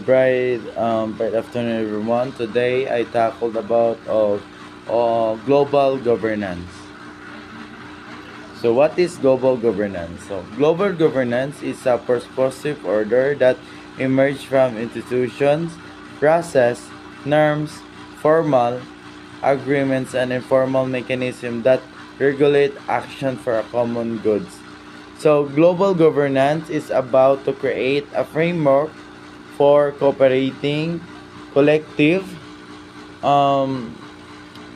bright afternoon, everyone. Today, I tackled about global governance. So, what is global governance? So, global governance is a purposive order that emerged from institutions, process, norms, formal agreements, and informal mechanisms that regulate action for a common goods. So, global governance is about to create a framework for cooperating collective um,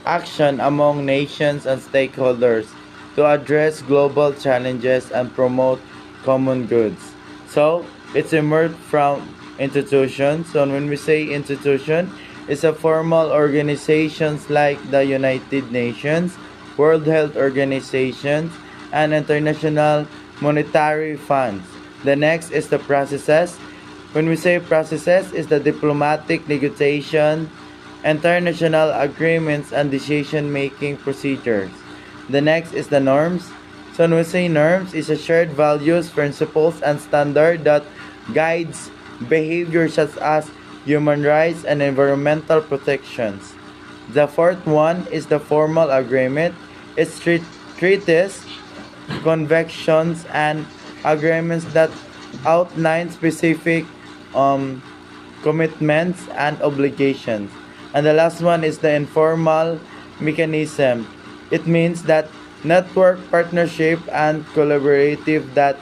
action among nations and stakeholders to address global challenges and promote common goods. So it's emerged from institutions. So when we say institution, it's a formal organizations like the United Nations, World Health Organizations, and International Monetary Funds. The next is the processes. When we say processes, is the diplomatic negotiation, international agreements, and decision-making procedures. The next is the norms. So when we say norms, is a shared values, principles, and standard that guides behavior such as human rights and environmental protections. The fourth one is the formal agreement. It's treaties, conventions, and agreements that outline specific um, commitments and obligations. And the last one is the informal mechanism. It means that network partnership and collaborative that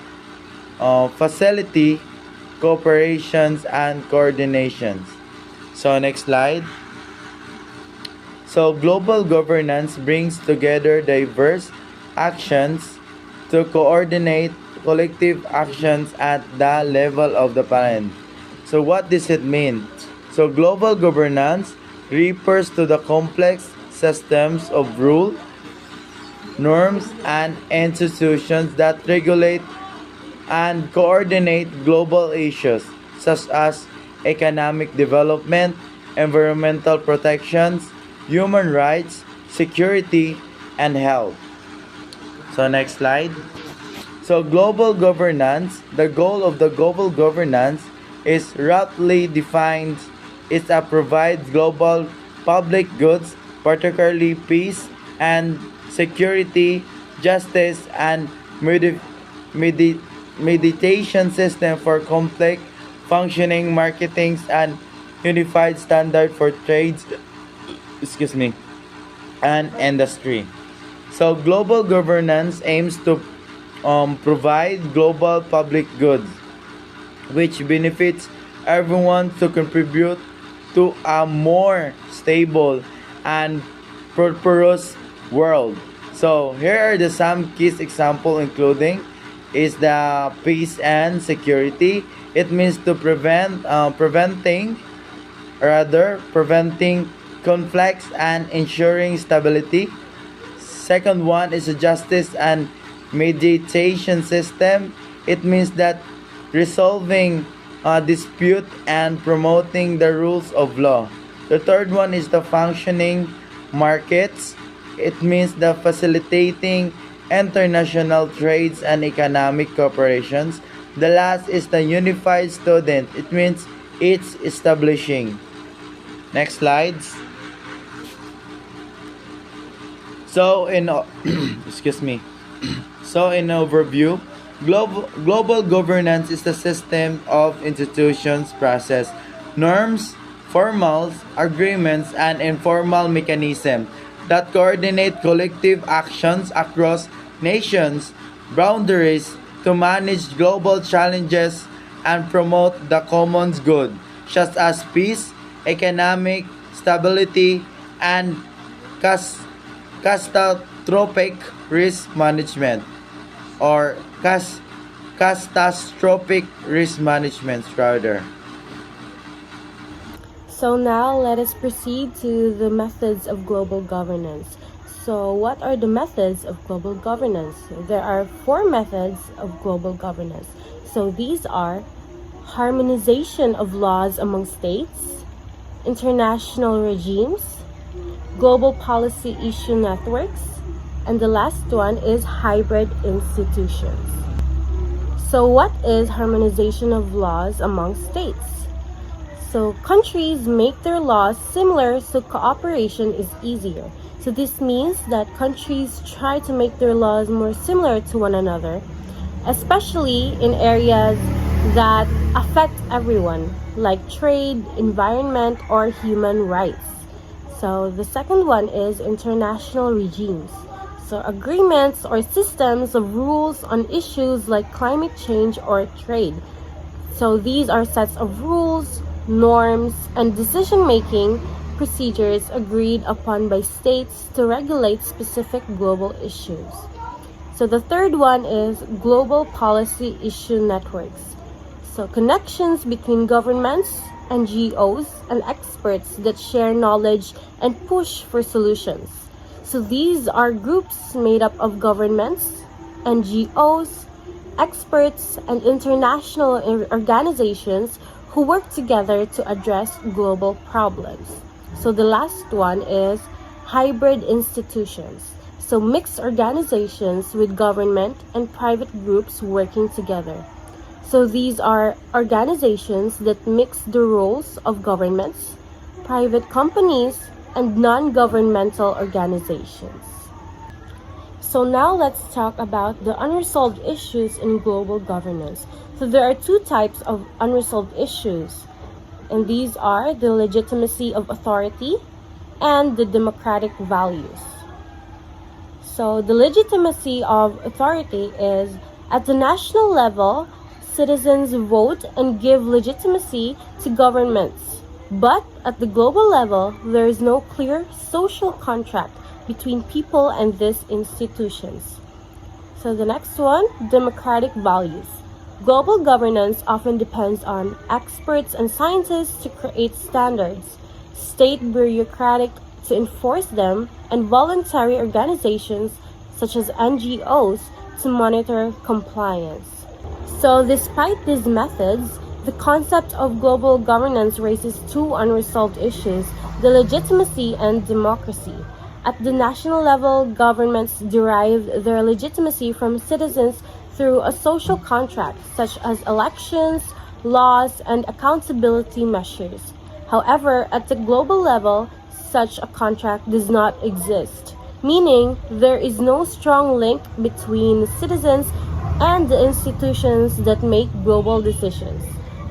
facility cooperations and coordinations. So next slide. So global governance brings together diverse actions to coordinate collective actions at the level of the planet. So what does it mean? So global governance refers to the complex systems of rule, norms, and institutions that regulate and coordinate global issues such as economic development, environmental protections, human rights, security, and health. So next slide. So global governance, the goal of the global governance is roughly defined is to provide global public goods, particularly peace and security, justice, and medi- meditation system for complex functioning marketings and unified standard for trades, excuse me, and industry. So global governance aims to provide global public goods which benefits everyone to contribute to a more stable and prosperous world. So here are the some key example including is the peace and security. It means to preventing conflicts and ensuring stability. Second one is a justice and mediation system. It means that resolving a dispute and promoting the rules of law. The third one is the functioning markets. It means the facilitating international trades and economic cooperations. The last is the unified student. It means it's establishing. Next slides. So in excuse me. So in overview, global governance is the system of institutions, process, norms, formals, agreements, and informal mechanisms that coordinate collective actions across nations boundaries to manage global challenges and promote the common good, such as peace, economic stability, and cas- catastrophic risk management or catastrophic risk management rather. So now let us proceed to the methods of global governance. So what are the methods of global governance? There are four methods of global governance. So these are harmonization of laws among states, international regimes, global policy issue networks, and the last one is hybrid institutions. So what is harmonization of laws among states? So countries make their laws similar so cooperation is easier. So this means that countries try to make their laws more similar to one another, especially in areas that affect everyone, like trade, environment, or human rights. So the second one is international regimes. So agreements or systems of rules on issues like climate change or trade. So these are sets of rules, norms, and decision-making procedures agreed upon by states to regulate specific global issues. So the third one is global policy issue networks. So connections between governments, NGOs, and experts that share knowledge and push for solutions. So these are groups made up of governments, NGOs, experts, and international organizations who work together to address global problems. So the last one is hybrid institutions. So mixed organizations with government and private groups working together. So these are organizations that mix the roles of governments, private companies, and non-governmental organizations. So now let's talk about the unresolved issues in global governance. So there are two types of unresolved issues, and these are the legitimacy of authority and the democratic values. So the legitimacy of authority is at the national level, citizens vote and give legitimacy to governments. But at the global level, there is no clear social contract between people and these institutions. So the next one, democratic values. Global governance often depends on experts and scientists to create standards, state bureaucratic to enforce them, and voluntary organizations such as NGOs to monitor compliance. So despite these methods, the concept of global governance raises two unresolved issues, the legitimacy and democracy. At the national level, governments derive their legitimacy from citizens through a social contract, such as elections, laws, and accountability measures. However, at the global level, such a contract does not exist, meaning there is no strong link between citizens and the institutions that make global decisions.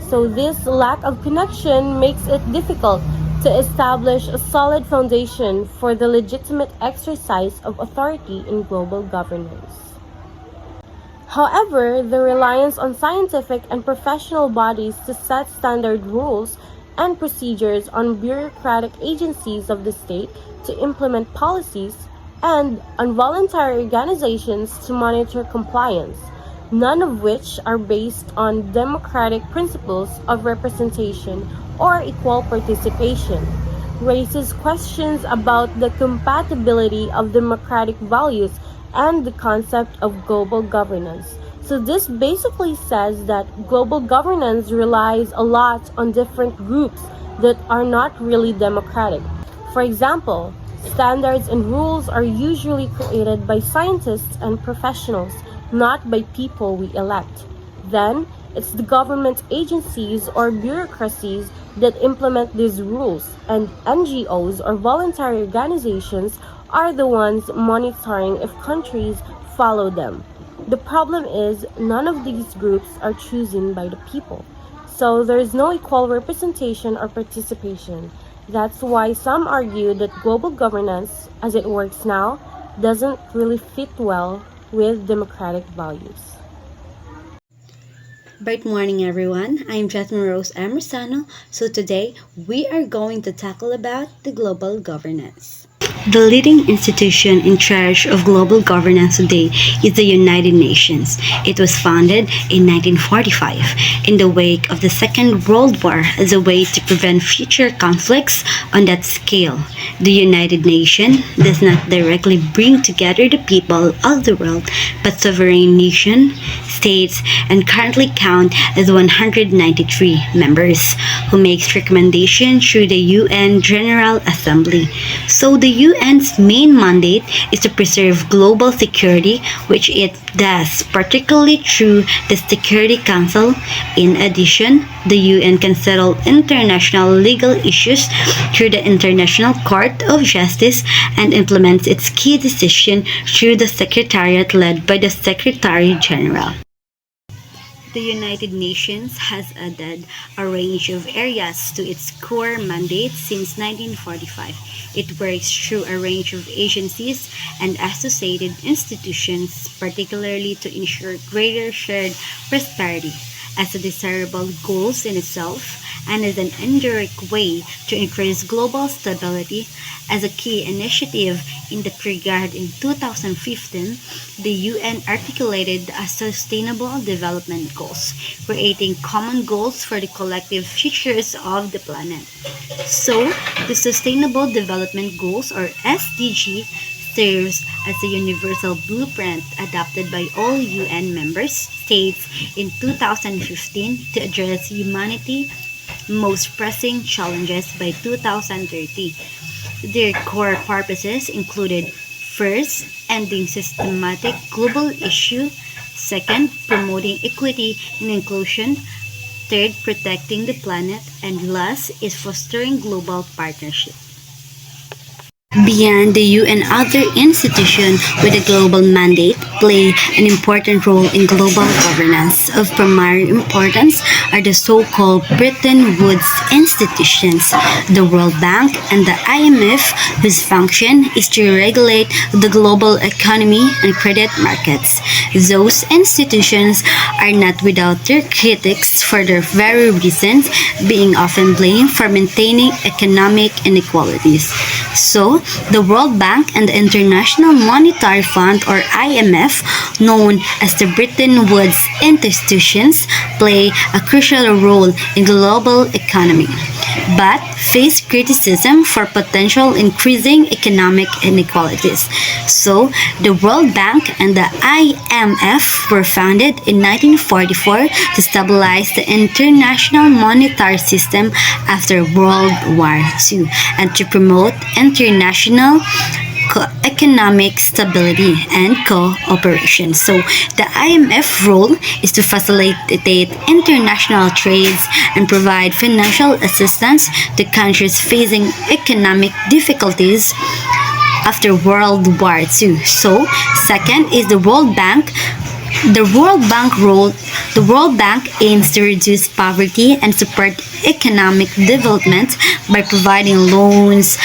So this lack of connection makes it difficult to establish a solid foundation for the legitimate exercise of authority in global governance. However, the reliance on scientific and professional bodies to set standard rules and procedures on bureaucratic agencies of the state to implement policies and on voluntary organizations to monitor compliance, none of which are based on democratic principles of representation or equal participation, raises questions about the compatibility of democratic values and the concept of global governance. So this basically says that global governance relies a lot on different groups that are not really democratic. For example, standards and rules are usually created by scientists and professionals, not by people we elect. Then, it's the government agencies or bureaucracies that implement these rules, and NGOs or voluntary organizations are the ones monitoring if countries follow them. The problem is none of these groups are chosen by the people. So there is no equal representation or participation. That's why some argue that global governance, as it works now, doesn't really fit well with democratic values. Bright morning, everyone. I'm Jasmine Rose Emersano. So today we are going to tackle about the global governance. The leading institution in charge of global governance today is the United Nations. It was founded in 1945 in the wake of the Second World War as a way to prevent future conflicts on that scale. The United Nations does not directly bring together the people of the world, but sovereign nations, states, and currently count as 193 members who makes recommendations through the UN General Assembly. So the UN's main mandate is to preserve global security, which it does, particularly through the Security Council. In addition, the UN can settle international legal issues through the International Court of Justice and implements its key decision through the Secretariat led by the Secretary General. The United Nations has added a range of areas to its core mandate since 1945. It works through a range of agencies and associated institutions, particularly to ensure greater shared prosperity as a desirable goal in itself and as an indirect way to increase global stability. As a key initiative in that regard, in 2015, the UN articulated a Sustainable Development Goals, creating common goals for the collective futures of the planet. So, the Sustainable Development Goals, or SDG, serves as a universal blueprint adopted by all UN member states in 2015 to address humanity's most pressing challenges by 2030. Their core purposes included: first, ending systematic global issue; second, promoting equity and inclusion; third, protecting the planet; and last is fostering global partnership. Beyond the UN, other institutions with a global mandate play an important role in global governance. Of primary importance are the so-called Bretton Woods institutions, the World Bank and the IMF, whose function is to regulate the global economy and credit markets. Those institutions are not without their critics for their very reasons, being often blamed for maintaining economic inequalities. So, the World Bank and the International Monetary Fund, or IMF, known as the Bretton Woods institutions, play a crucial role in global economy, but face criticism for potential increasing economic inequalities. So, the World Bank and the IMF were founded in 1944 to stabilize the international monetary system after World War II and to promote international economic stability and cooperation. So, the IMF role is to facilitate international trades and provide financial assistance to countries facing economic difficulties after World War II. So, second is the World Bank. The World Bank aims to reduce poverty and support economic development by providing loans,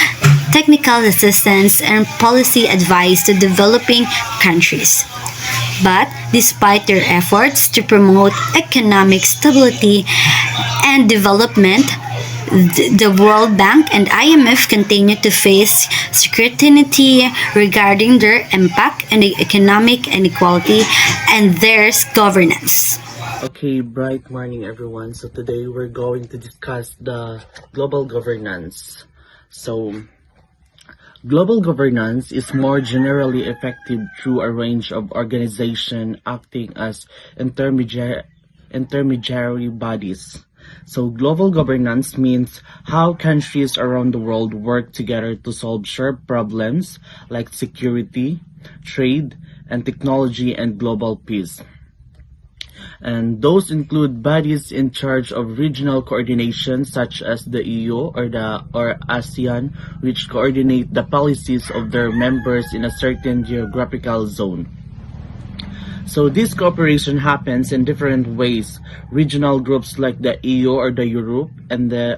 technical assistance, and policy advice to developing countries. But despite their efforts to promote economic stability and development, the World Bank and IMF continue to face scrutiny regarding their impact on the economic inequality and their governance. Okay, bright morning everyone. So today we're going to discuss the global governance. So, global governance is more generally effective through a range of organizations acting as intermediary bodies. So global governance means how countries around the world work together to solve shared problems like security, trade, and technology and global peace. And those include bodies in charge of regional coordination such as the EU or ASEAN, which coordinate the policies of their members in a certain geographical zone. So this cooperation happens in different ways. Regional groups like the EU or the Europe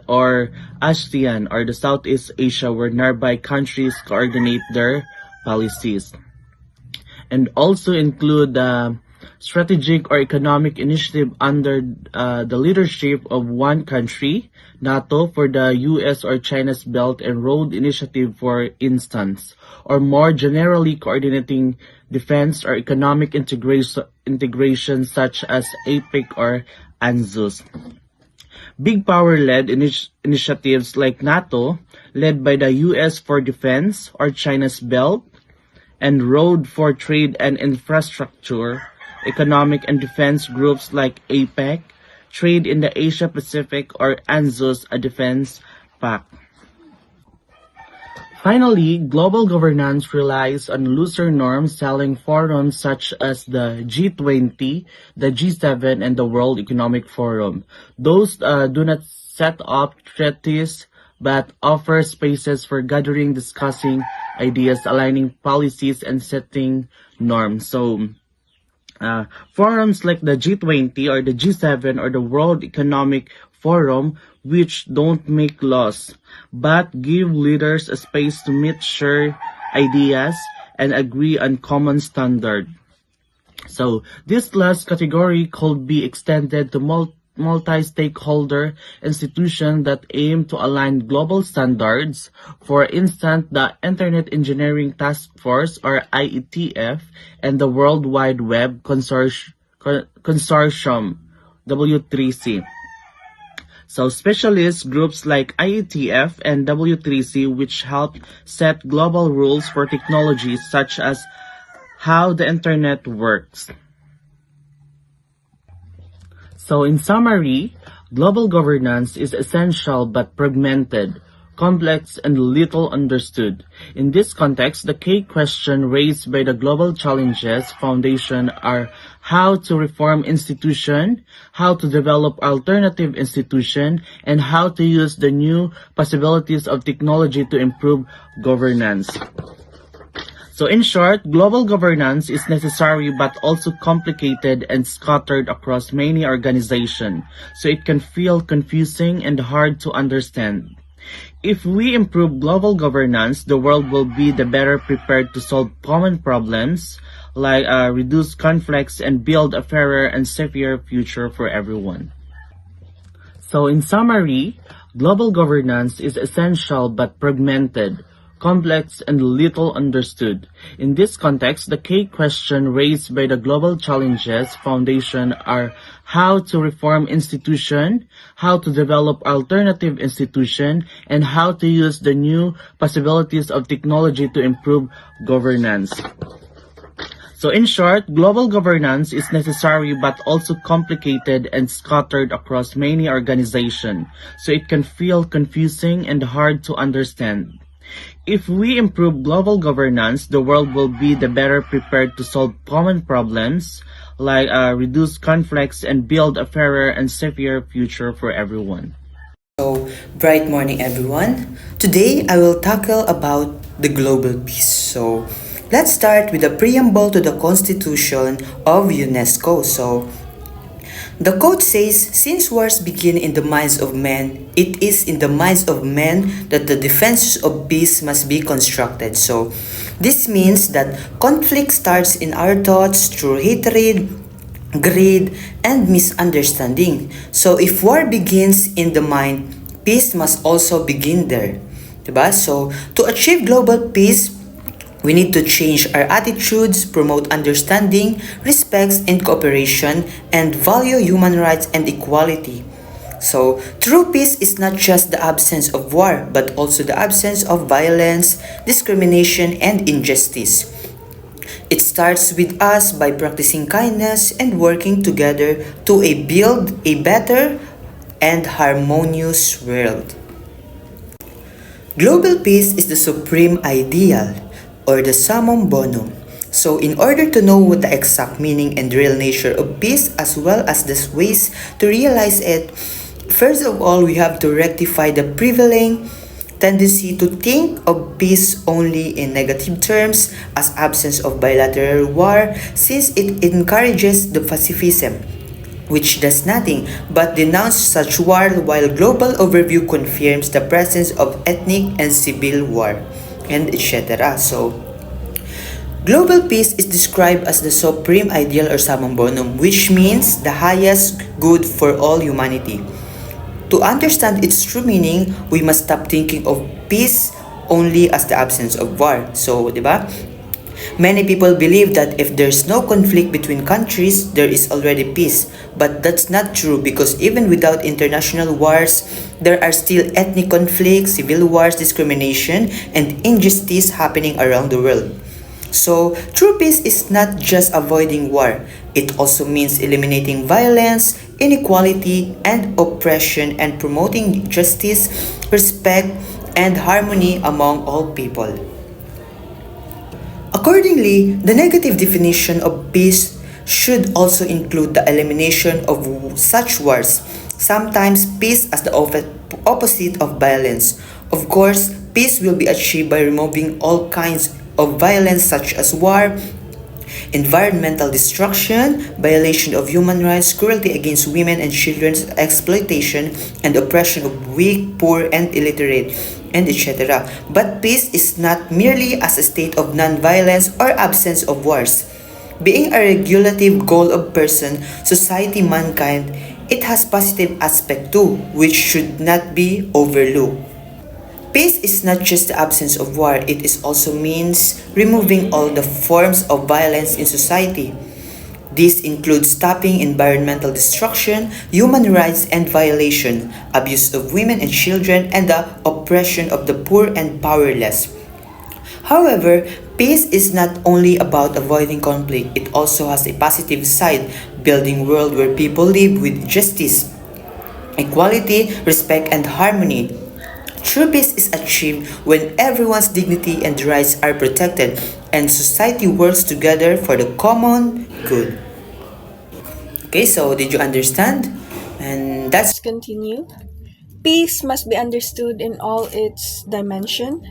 or ASEAN or the Southeast Asia, where nearby countries coordinate their policies. And also include strategic or economic initiative under the leadership of one country, NATO for the US or China's Belt and Road Initiative, for instance, or more generally coordinating defense or economic integration such as APEC or ANZUS. Big power-led initiatives like NATO, led by the US for defense or China's Belt and Road for trade and infrastructure, economic and defense groups like APEC, Trade in the Asia Pacific or ANZUS, a defense pact. Finally, global governance relies on looser norms telling forums such as the G20, the G7, and the World Economic Forum. Those do not set up treaties but offer spaces for gathering, discussing ideas, aligning policies, and setting norms. Forums like the G20 or the G7 or the World Economic Forum, which don't make laws, but give leaders a space to meet, share ideas, and agree on common standard. So this last category could be extended to multi-stakeholder institutions that aim to align global standards. For instance, the Internet Engineering Task Force or IETF and the World Wide Web Consortium W3C. So specialist groups like IETF and W3C which help set global rules for technologies such as how the internet works. So in summary, global governance is essential but fragmented, complex, and little understood. In this context, the key questions raised by the Global Challenges Foundation are how to reform institutions, how to develop alternative institutions, and how to use the new possibilities of technology to improve governance. So in short, global governance is necessary but also complicated and scattered across many organizations, so it can feel confusing and hard to understand. If we improve global governance, the world will be the better prepared to solve common problems like reduce conflicts and build a fairer and safer future for everyone. So in summary, global governance is essential but fragmented, complex, and little understood. In this context, the key questions raised by the Global Challenges Foundation are how to reform institutions, how to develop alternative institutions, and how to use the new possibilities of technology to improve governance. So in short, global governance is necessary but also complicated and scattered across many organizations, so it can feel confusing and hard to understand. If we improve global governance, the world will be the better prepared to solve common problems like reduce conflicts and build a fairer and safer future for everyone. Bright morning everyone. Today I will tackle about the global peace. Let's start with the preamble to the Constitution of UNESCO. The quote says, since wars begin in the minds of men, it is in the minds of men that the defense of peace must be constructed. So this means that conflict starts in our thoughts through hatred, greed, and misunderstanding. So if war begins in the mind, peace must also begin there. Diba? So to achieve global peace, we need to change our attitudes, promote understanding, respect, and cooperation, and value human rights and equality. So, true peace is not just the absence of war, but also the absence of violence, discrimination, and injustice. It starts with us by practicing kindness and working together to build a better and harmonious world. Global peace is the supreme ideal, or the summum bonum. So in order to know what the exact meaning and real nature of peace as well as the ways to realize it, first of all, we have to rectify the prevailing tendency to think of peace only in negative terms as absence of bilateral war, since it encourages the pacifism, which does nothing but denounce such war, while global overview confirms the presence of ethnic and civil war, and etc. So, global peace is described as the supreme ideal or summum bonum, which means the highest good for all humanity. To understand its true meaning, we must stop thinking of peace only as the absence of war. So, diba? Many people believe that if there's no conflict between countries, there is already peace. But that's not true, because even without international wars, there are still ethnic conflicts, civil wars, discrimination, and injustice happening around the world. So, true peace is not just avoiding war. It also means eliminating violence, inequality, and oppression, and promoting justice, respect, and harmony among all people. Accordingly, the negative definition of peace should also include the elimination of such wars, sometimes peace as the opposite of violence. Of course, peace will be achieved by removing all kinds of violence such as war, environmental destruction, violation of human rights, cruelty against women and children, exploitation, and oppression of weak, poor, and illiterate, and etc. But peace is not merely as a state of non-violence or absence of wars. Being a regulative goal of person, society, mankind, it has positive aspect too, which should not be overlooked. Peace is not just the absence of war, it is also means removing all the forms of violence in society. This includes stopping environmental destruction, human rights and violation, abuse of women and children, and the oppression of the poor and powerless. However, peace is not only about avoiding conflict, it also has a positive side, building a world where people live with justice, equality, respect, and harmony. True peace is achieved when everyone's dignity and rights are protected and society works together for the common good. Okay, so did you understand? And that's Let's continue. Peace must be understood in all its dimension,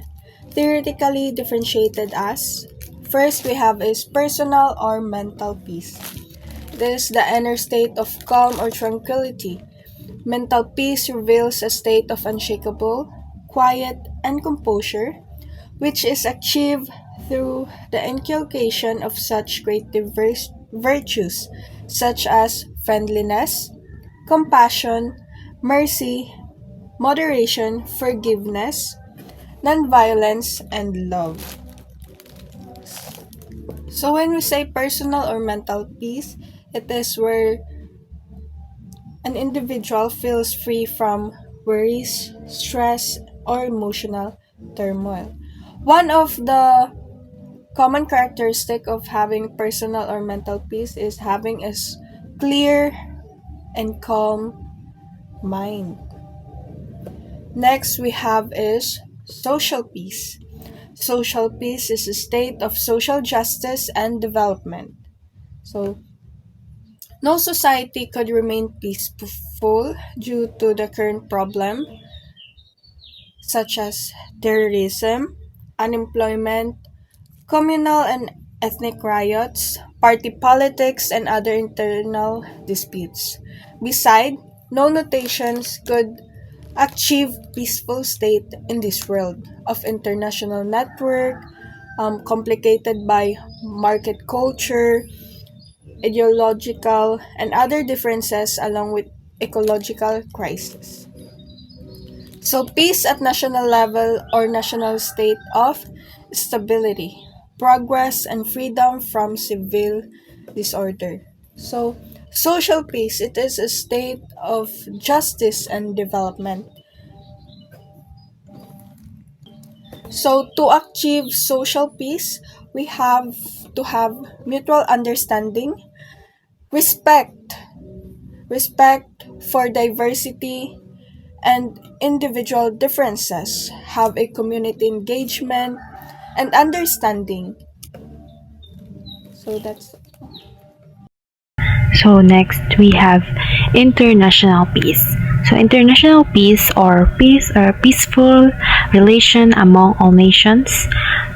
theoretically differentiated as first we have is personal or mental peace. This is the inner state of calm or tranquility. Mental peace reveals a state of unshakable, quiet, and composure, which is achieved through the inculcation of such great diverse virtues such as friendliness, compassion, mercy, moderation, forgiveness, nonviolence, and love. So when we say personal or mental peace, it is where an individual feels free from worries, stress, or emotional turmoil. One of the common characteristic of having personal or mental peace is having a clear and calm mind. Next we have is social peace. Social peace is a state of social justice and development. So no society could remain peaceful due to the current problem such as terrorism, unemployment, communal and ethnic riots, party politics, and other internal disputes. Besides, no nations could achieve peaceful state in this world of international network, complicated by market culture, ideological, and other differences along with ecological crisis. So peace at national level or national state of stability, progress, and freedom from civil disorder. So social peace, it is a state of justice and development. So to achieve social peace, we have to have mutual understanding, respect for diversity and individual differences, have a community engagement and understanding. So that's So next we have international peace. So international peace or peace are peaceful relation among all nations,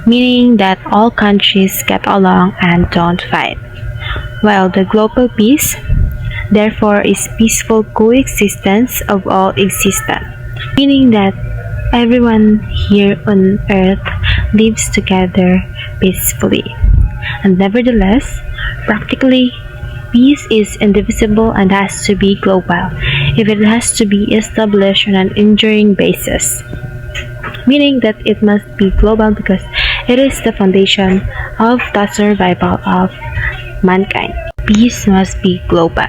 meaning that all countries get along and don't fight. While the global peace, therefore, is peaceful coexistence of all existent, meaning that everyone here on earth lives together peacefully. And nevertheless, practically, peace is indivisible and has to be global if it has to be established on an enduring basis, meaning that it must be global because it is the foundation of the survival of mankind. Peace must be global,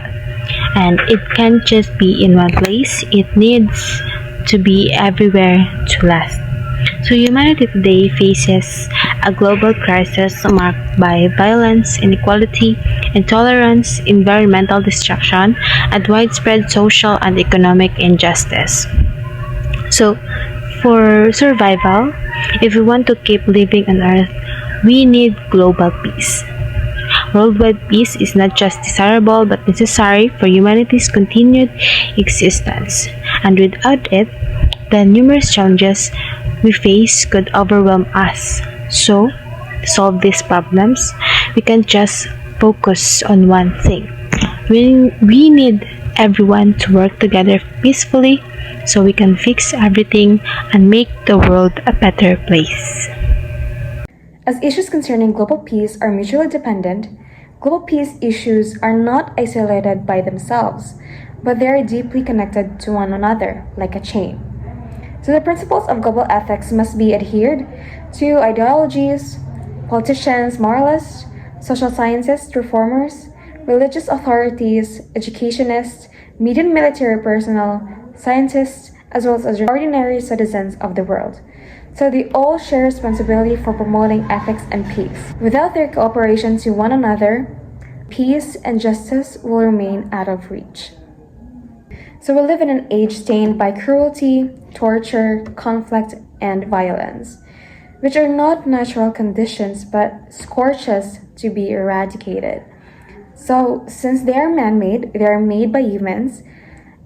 and it can't just be in one place, it needs to be everywhere to last. So humanity today faces a global crisis marked by violence, inequality, intolerance, environmental destruction, and widespread social and economic injustice. So For survival, if we want to keep living on Earth, we need global peace. Worldwide peace is not just desirable but necessary for humanity's continued existence, and without it, the numerous challenges we face could overwhelm us. So, to solve these problems, we can't just focus on one thing. We need everyone to work together peacefully so we can fix everything and make the world a better place. As issues concerning global peace are mutually dependent, global peace issues are not isolated by themselves, but they are deeply connected to one another, like a chain. So the principles of global ethics must be adhered to ideologies, politicians, moralists, social scientists, reformers, religious authorities, educationists, media and military personnel, scientists, as well as ordinary citizens of the world. So they all share responsibility for promoting ethics and peace. Without their cooperation to one another, peace and justice will remain out of reach. So we live in an age stained by cruelty, torture, conflict, and violence, which are not natural conditions but scourges to be eradicated. So since they are man-made, they are made by humans,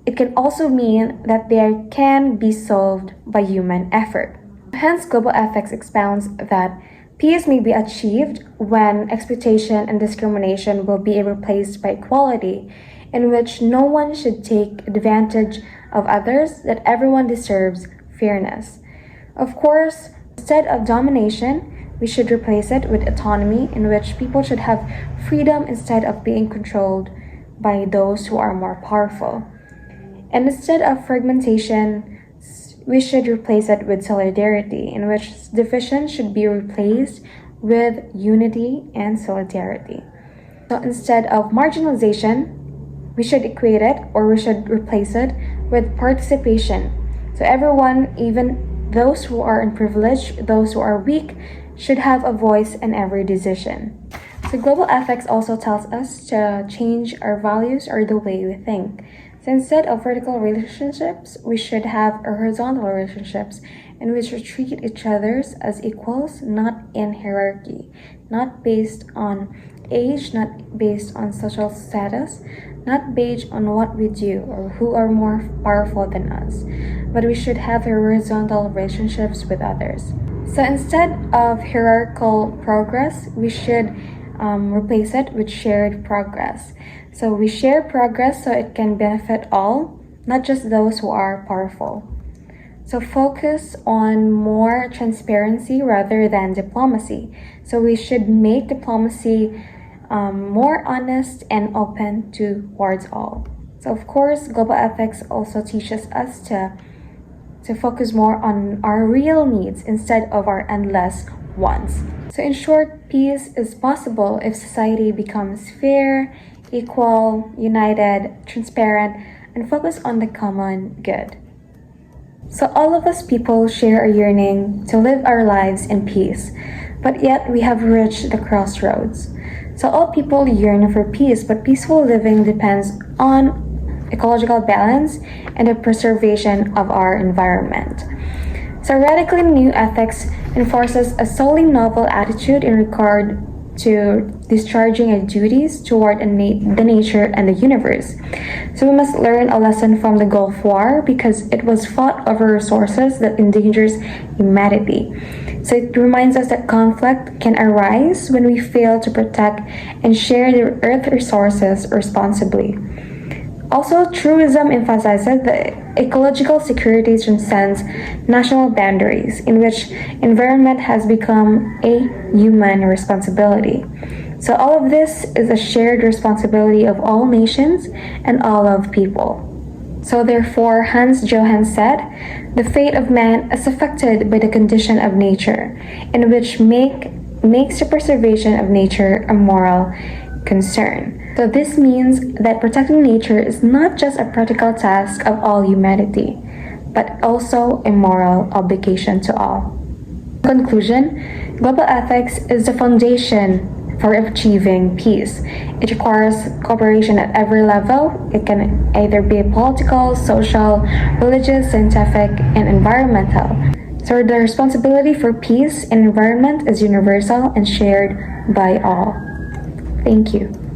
it can also mean that they can be solved by human effort. Hence, global ethics expounds that peace may be achieved when exploitation and discrimination will be replaced by equality, in which no one should take advantage of others, that everyone deserves fairness. Of course, instead of domination, we should replace it with autonomy, in which people should have freedom instead of being controlled by those who are more powerful. And instead of fragmentation, we should replace it with solidarity, in which division should be replaced with unity and solidarity. So instead of marginalization, we should equate it, or we should replace it with participation. So everyone, even those who are unprivileged, those who are weak, should have a voice in every decision. So global ethics also tells us to change our values or the way we think. So instead of vertical relationships, we should have horizontal relationships in which we treat each other as equals, not in hierarchy, not based on age, not based on social status, not based on what we do or who are more powerful than us, but we should have horizontal relationships with others. So instead of hierarchical progress, we should replace it with shared progress. So we share progress so it can benefit all, not just those who are powerful. So focus on more transparency rather than diplomacy. So we should make diplomacy more honest and open towards all. So of course, global ethics also teaches us to focus more on our real needs instead of our endless wants. So in short, peace is possible if society becomes fair, equal, united, transparent, and focused on the common good. So all of us people share a yearning to live our lives in peace, but yet we have reached the crossroads. So all people yearn for peace, but peaceful living depends on ecological balance and the preservation of our environment. So radically new ethics enforces a solely novel attitude in regard to discharging our duties toward the nature and the universe. So we must learn a lesson from the Gulf War because it was fought over resources that endangers humanity. So it reminds us that conflict can arise when we fail to protect and share the earth resources responsibly. Also, truism emphasizes that ecological security transcends national boundaries, in which environment has become a human responsibility. So all of this is a shared responsibility of all nations and all of people. So therefore, Hans Johann said, the fate of man is affected by the condition of nature, in which makes the preservation of nature a moral concern. So this means that protecting nature is not just a practical task of all humanity, but also a moral obligation to all. In conclusion, global ethics is the foundation for achieving peace. It requires cooperation at every level. It can either be political, social, religious, scientific, and environmental. So the responsibility for peace and environment is universal and shared by all. Thank you.